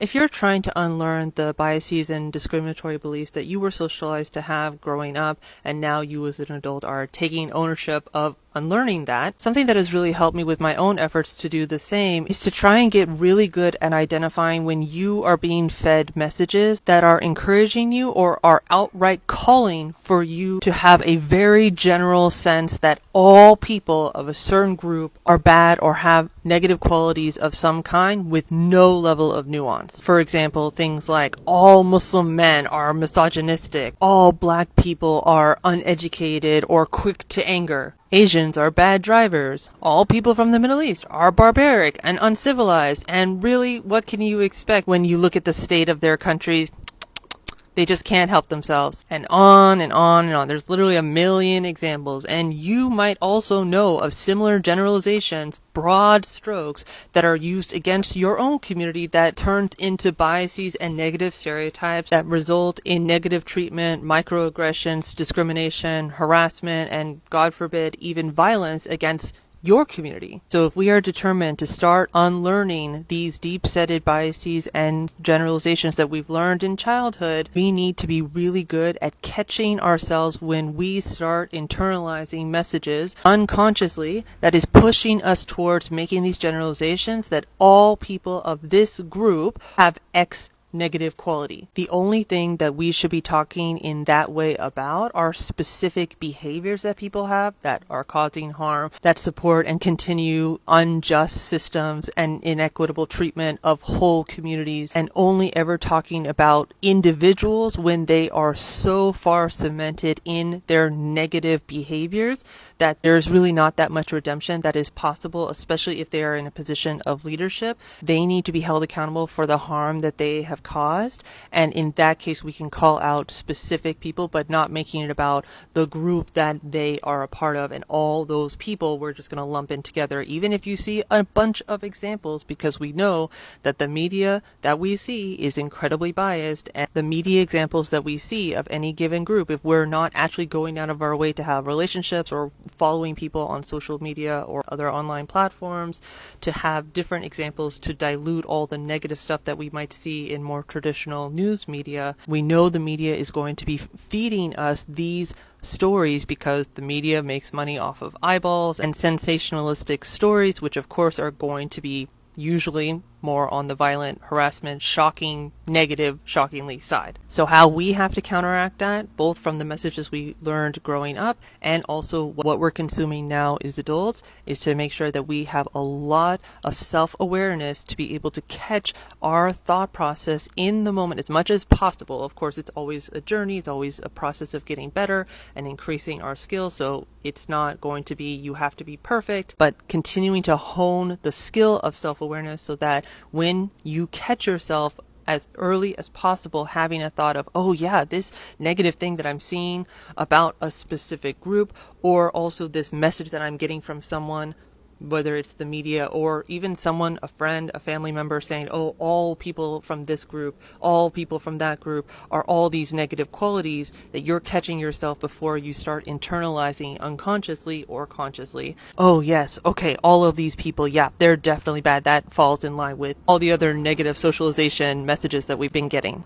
If you're trying to unlearn the biases and discriminatory beliefs that you were socialized to have growing up, and now you as an adult are taking ownership of unlearning that, something that has really helped me with my own efforts to do the same is to try and get really good at identifying when you are being fed messages that are encouraging you or are outright calling for you to have a very general sense that all people of a certain group are bad or have negative qualities of some kind with no level of nuance. For example, things like all Muslim men are misogynistic, all black people are uneducated or quick to anger, Asians are bad drivers, all people from the Middle East are barbaric and uncivilized, and really, what can you expect when you look at the state of their countries? They just can't help themselves, and on and on and on. There's literally a million examples, and you might also know of similar generalizations, broad strokes that are used against your own community that turns into biases and negative stereotypes that result in negative treatment, microaggressions, discrimination, harassment, and God forbid, even violence against your community. So if we are determined to start unlearning these deep-seated biases and generalizations that we've learned in childhood, we need to be really good at catching ourselves when we start internalizing messages unconsciously that is pushing us towards making these generalizations that all people of this group have X negative quality. The only thing that we should be talking in that way about are specific behaviors that people have that are causing harm, that support and continue unjust systems and inequitable treatment of whole communities, and only ever talking about individuals when they are so far cemented in their negative behaviors that there's really not that much redemption that is possible, especially if they are in a position of leadership. They need to be held accountable for the harm that they have caused, and in that case we can call out specific people, but not making it about the group that they are a part of, and all those people we're just going to lump in together, even if you see a bunch of examples, because we know that the media that we see is incredibly biased, and the media examples that we see of any given group, if we're not actually going out of our way to have relationships or following people on social media or other online platforms, to have different examples to dilute all the negative stuff that we might see in more traditional news media, we know the media is going to be feeding us these stories because the media makes money off of eyeballs and sensationalistic stories, which of course are going to be usually more on the violent, harassment, shocking, negative, shockingly side. So how we have to counteract that, both from the messages we learned growing up and also what we're consuming now as adults, is to make sure that we have a lot of self-awareness to be able to catch our thought process in the moment as much as possible. Of course, it's always a journey, it's always a process of getting better and increasing our skills, so it's not going to be you have to be perfect, but continuing to hone the skill of self-awareness so that when you catch yourself as early as possible having a thought of, oh yeah, this negative thing that I'm seeing about a specific group, or also this message that I'm getting from someone, whether it's the media or even someone, a friend, a family member saying, oh, all people from this group, all people from that group are all these negative qualities, that you're catching yourself before you start internalizing unconsciously or consciously. Oh yes, okay, all of these people, yeah, they're definitely bad. That falls in line with all the other negative socialization messages that we've been getting.